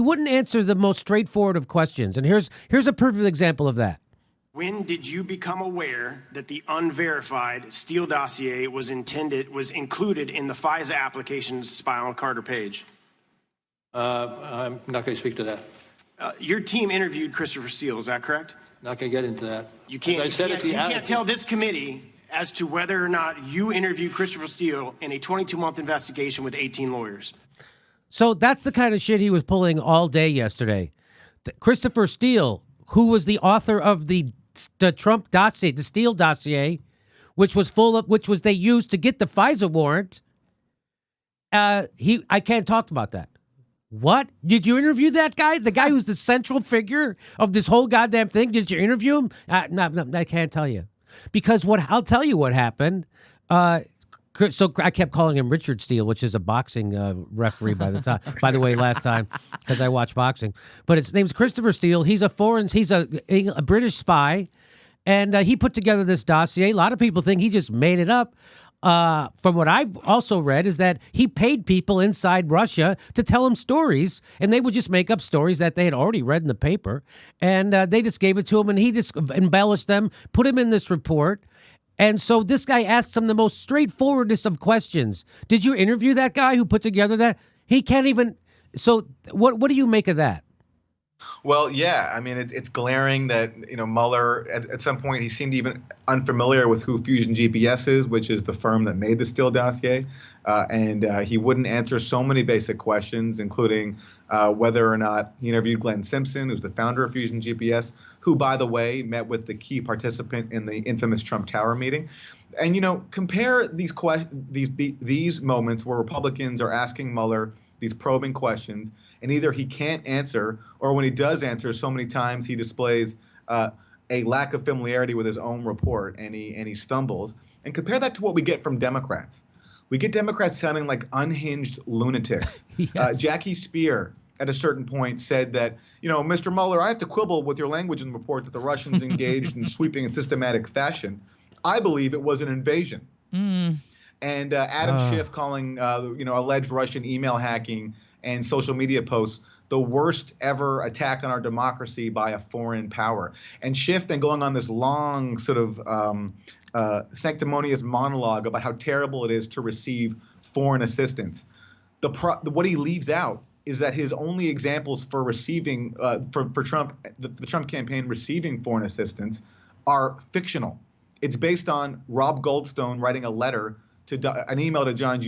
He wouldn't answer the most straightforward of questions. And here's a perfect example of that. When did you become aware that the unverified Steele dossier was included in the FISA application to spy on Carter Page? I'm not going to speak to that. Your team interviewed Christopher Steele, is that correct? Not going to get into that. You can't tell this committee as to whether or not you interviewed Christopher Steele in a 22-month investigation with 18 lawyers. So that's the kind of shit he was pulling all day yesterday. Christopher Steele, who was the author of the Trump dossier, the Steele dossier, which they used to get the FISA warrant. I can't talk about that. What? Did you interview that guy? The guy who's the central figure of this whole goddamn thing? Did you interview him? No, I can't tell you. Because I'll tell you what happened. So I kept calling him Richard Steele, which is a boxing referee by the way, last time, because I watch boxing. But his name's Christopher Steele. He's a British spy, and he put together this dossier. A lot of people think he just made it up. From what I've also read is that he paid people inside Russia to tell him stories, and they would just make up stories that they had already read in the paper, and they just gave it to him, and he just embellished them, put him in this report. And so this guy asks him the most straightforwardest of questions. Did you interview that guy who put together that? He can't even. So what do you make of that? Well, yeah, I mean, it's glaring that, Mueller, at some point, he seemed even unfamiliar with who Fusion GPS is, which is the firm that made the Steele dossier. And he wouldn't answer so many basic questions, including whether or not he interviewed Glenn Simpson, who's the founder of Fusion GPS, who, by the way, met with the key participant in the infamous Trump Tower meeting. And, compare these moments where Republicans are asking Mueller these probing questions, and either he can't answer, or when he does answer, so many times he displays a lack of familiarity with his own report, and he stumbles. And compare that to what we get from Democrats. We get Democrats sounding like unhinged lunatics. Yes. Jackie Speer, at a certain point, said that, Mr. Mueller, I have to quibble with your language in the report that the Russians engaged in sweeping and systematic fashion. I believe it was an invasion. And Adam Schiff calling, alleged Russian email hacking and social media posts the worst ever attack on our democracy by a foreign power. And Schiff then going on this long sort of sanctimonious monologue about how terrible it is to receive foreign assistance. What he leaves out is that his only examples for receiving, for Trump, the Trump campaign receiving foreign assistance are fictional. It's based on Rob Goldstone writing a letter an email to John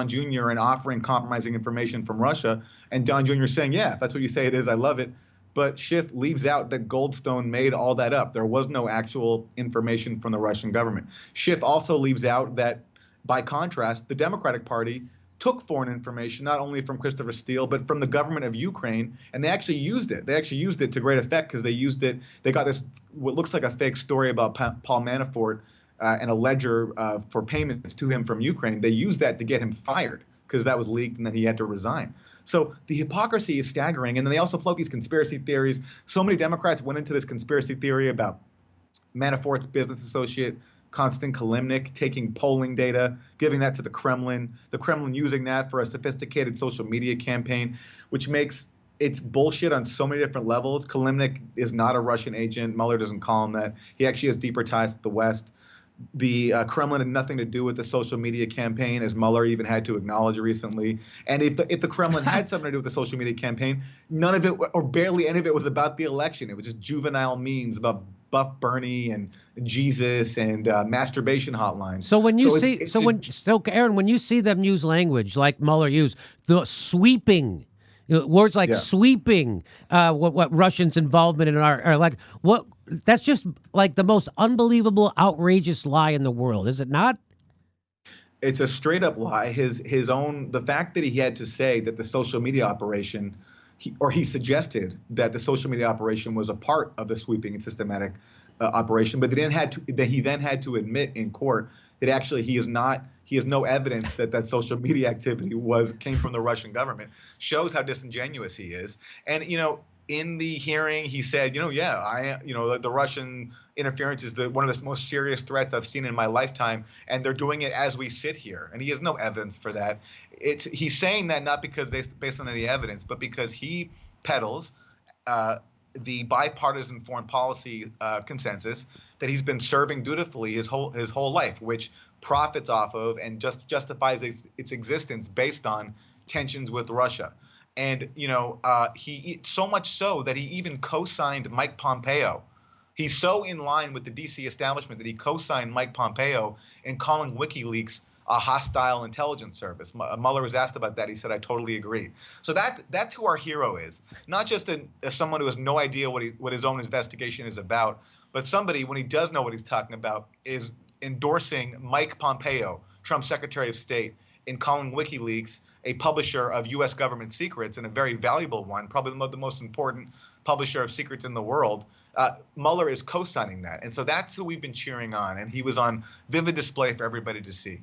Jr. and offering compromising information from Russia, and John Jr. saying, yeah, if that's what you say it is, I love it. But Schiff leaves out that Goldstone made all that up. There was no actual information from the Russian government. Schiff also leaves out that, by contrast, the Democratic Party took foreign information, not only from Christopher Steele, but from the government of Ukraine, and they actually used it. They actually used it to great effect because they got this, what looks like a fake story about Paul Manafort, and a ledger for payments to him from Ukraine. They used that to get him fired because that was leaked and then he had to resign. So the hypocrisy is staggering. And then they also float these conspiracy theories. So many Democrats went into this conspiracy theory about Manafort's business associate, Konstantin Kilimnik, taking polling data, giving that to the Kremlin using that for a sophisticated social media campaign, which makes it's bullshit on so many different levels. Kilimnik is not a Russian agent. Mueller doesn't call him that. He actually has deeper ties to the West. The Kremlin had nothing to do with the social media campaign, as Mueller even had to acknowledge recently. And if the Kremlin had something to do with the social media campaign, none of it, or barely any of it, was about the election. It was just juvenile memes about Buff Bernie and Jesus and masturbation hotlines. So when you Aaron, when you see them use language like Mueller used, the sweeping. Words like sweeping, what Russians' involvement in are like, what? That's just like the most unbelievable, outrageous lie in the world, is it not? It's a straight up lie. The fact that he had to say that the social media operation, he suggested that the social media operation was a part of the sweeping and systematic operation, but he then had to admit in court that actually he has no evidence that social media activity came from the Russian government, shows how disingenuous he is. And, in the hearing, he said, the Russian interference is one of the most serious threats I've seen in my lifetime, and they're doing it as we sit here. And he has no evidence for that. He's saying that not because based on any evidence, but because he peddles the bipartisan foreign policy consensus that he's been serving dutifully his whole life, which profits off of and just justifies its existence based on tensions with Russia. And, he so much so that he even co-signed Mike Pompeo. He's so in line with the D.C. establishment that he co-signed Mike Pompeo in calling WikiLeaks a hostile intelligence service. Mueller was asked about that. He said, I totally agree. So that's who our hero is. Not just someone who has no idea what his own investigation is about, but somebody, when he does know what he's talking about, is endorsing Mike Pompeo, Trump's Secretary of State, in calling WikiLeaks a publisher of U.S. government secrets, and a very valuable one, probably the most important publisher of secrets in the world. Mueller is co-signing that. And so that's who we've been cheering on. And he was on vivid display for everybody to see.